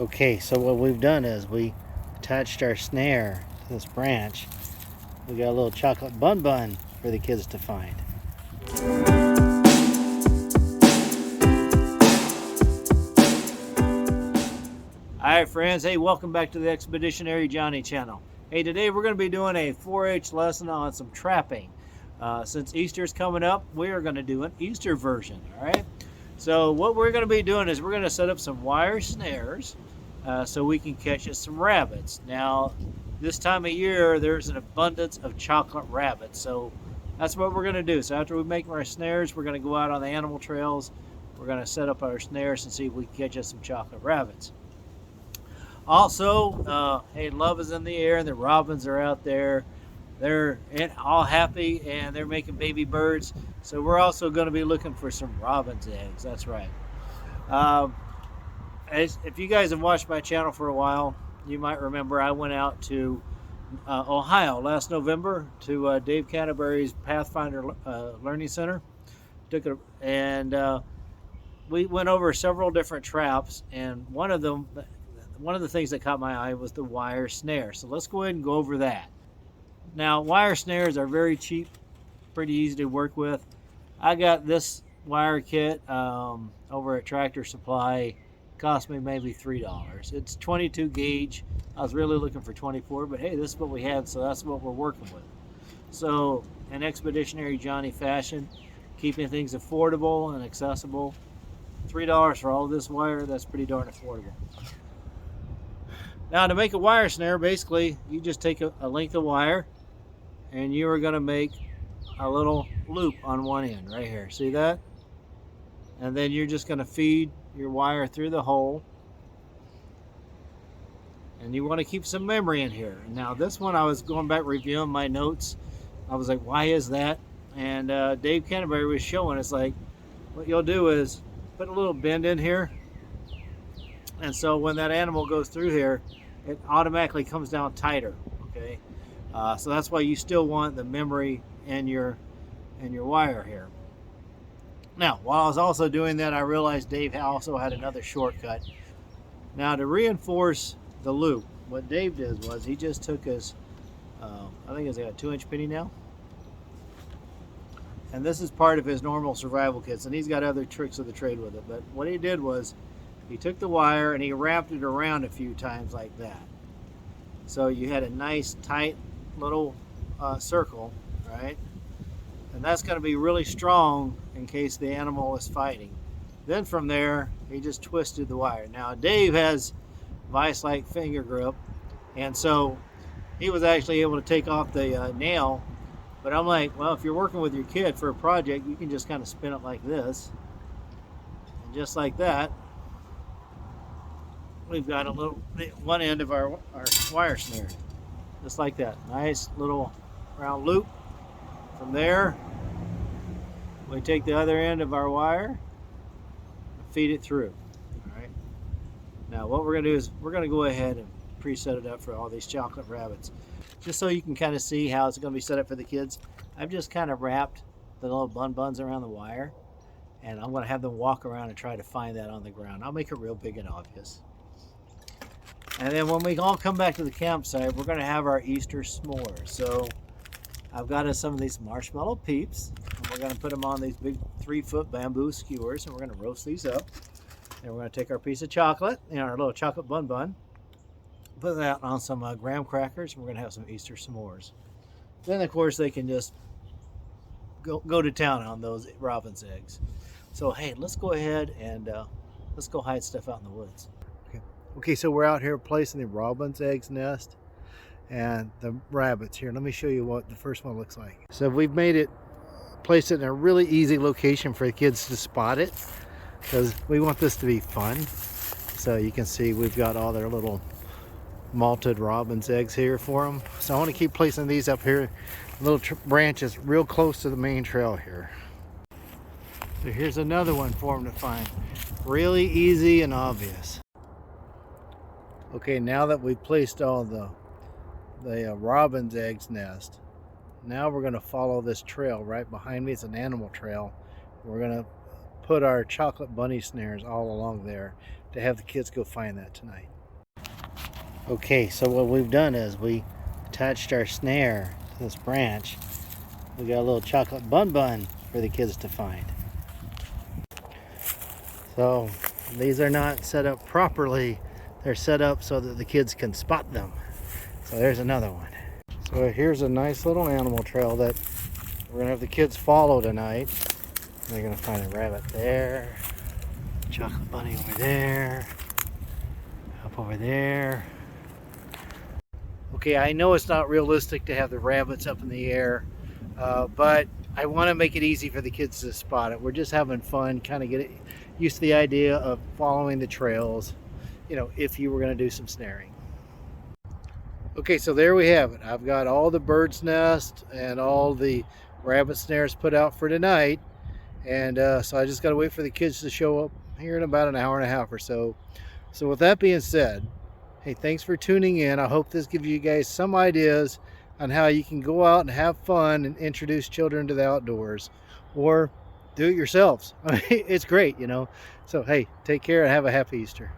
Okay, so what we've done is we attached our snare to this branch. We got a little chocolate bun for the kids to find. Alright friends, hey, welcome back to the Expeditionary Johnny channel. Hey, today we're going to be doing a 4-H lesson on some trapping. Since Easter's coming up, we are going to do an Easter version, alright? So what we're going to be doing is we're going to set up some wire snares so we can catch us some rabbits. Now, this time of year, there's an abundance of chocolate rabbits, so that's what we're going to do. So after we make our snares, we're going to go out on the animal trails. We're going to set up our snares and see if we can catch us some chocolate rabbits. Also, hey, love is in the air and the robins are out there. They're all happy and they're making baby birds. So we're also going to be looking for some robin's eggs. That's right. If you guys have watched my channel for a while, you might remember I went out to Ohio last November to Dave Canterbury's Pathfinder Learning Center. We went over several different traps, and one of the things that caught my eye was the wire snare. So let's go ahead and go over that. Now, wire snares are very cheap, pretty easy to work with. I got this wire kit over at Tractor Supply. Cost me maybe $3. It's 22 gauge. I was really looking for 24, but hey, this is what we had, so that's what we're working with. So, in Expeditionary Johnny fashion, keeping things affordable and accessible. $3 for all of this wire, that's pretty darn affordable. Now, to make a wire snare, basically, you just take a length of wire and you are going to make a little loop on one end right here. See that? And then you're just going to feed your wire through the hole. And you want to keep some memory in here. Now, this one, I was going back reviewing my notes. I was like, why is that? And Dave Canterbury was showing us, like, what you'll do is put a little bend in here. And so when that animal goes through here, it automatically comes down tighter, okay? So that's why you still want the memory in your wire here. Now, while I was also doing that, I realized Dave also had another shortcut. Now, to reinforce the loop, what Dave did was he just took his, I think it's got a 2-inch penny nail. And this is part of his normal survival kits, and he's got other tricks of the trade with it. But what he did was he took the wire and he wrapped it around a few times like that. So you had a nice tight little circle, right? And that's going to be really strong in case the animal is fighting. Then from there, he just twisted the wire. Now Dave has vice-like finger grip, and so he was actually able to take off the nail. But I'm like, well, if you're working with your kid for a project, you can just kind of spin it like this. And just like that, we've got a little one end of our wire snare. Just like that. Nice little round loop. From there, we take the other end of our wire and feed it through. All right. Now what we're going to do is we're going to go ahead and preset it up for all these chocolate rabbits. Just so you can kind of see how it's going to be set up for the kids, I've just kind of wrapped the little buns around the wire, and I'm going to have them walk around and try to find that on the ground. I'll make it real big and obvious. And then when we all come back to the campsite, we're going to have our Easter s'mores. So I've got us some of these marshmallow peeps, and we're going to put them on these big 3-foot bamboo skewers, and we're going to roast these up. And we're going to take our piece of chocolate, our little chocolate bun, put that on some graham crackers, and we're going to have some Easter s'mores. Then, of course, they can just go to town on those robin's eggs. So, hey, let's go ahead and let's go hide stuff out in the woods. Okay, so we're out here placing the robin's eggs nest and the rabbits here. Let me show you what the first one looks like. So we've placed it in a really easy location for the kids to spot it, because we want this to be fun. So you can see we've got all their little malted robin's eggs here for them. So I want to keep placing these up here, little branches real close to the main trail here. So here's another one for them to find. Really easy and obvious. Okay, now that we've placed all the robin's eggs nest, now we're going to follow this trail right behind me. It's an animal trail. We're going to put our chocolate bunny snares all along there. to have the kids go find that tonight. Okay, so what we've done is we attached our snare to this branch. We got a little chocolate bun for the kids to find. So these are not set up properly. They're set up so that the kids can spot them. So there's another one. So here's a nice little animal trail that we're gonna have the kids follow tonight. They're gonna find a rabbit there, chocolate bunny over there, up over there. Okay, I know it's not realistic to have the rabbits up in the air, but I want to make it easy for the kids to spot it. We're just having fun, kind of get used to the idea of following the trails, you know, if you were going to do some snaring. Okay, so there we have it. I've got all the bird's nest and all the rabbit snares put out for tonight. And so I just got to wait for the kids to show up here in about an hour and a half or so. So with that being said, hey, thanks for tuning in. I hope this gives you guys some ideas on how you can go out and have fun and introduce children to the outdoors, or do it yourselves. I mean, it's great, you know. So hey, take care and have a happy Easter.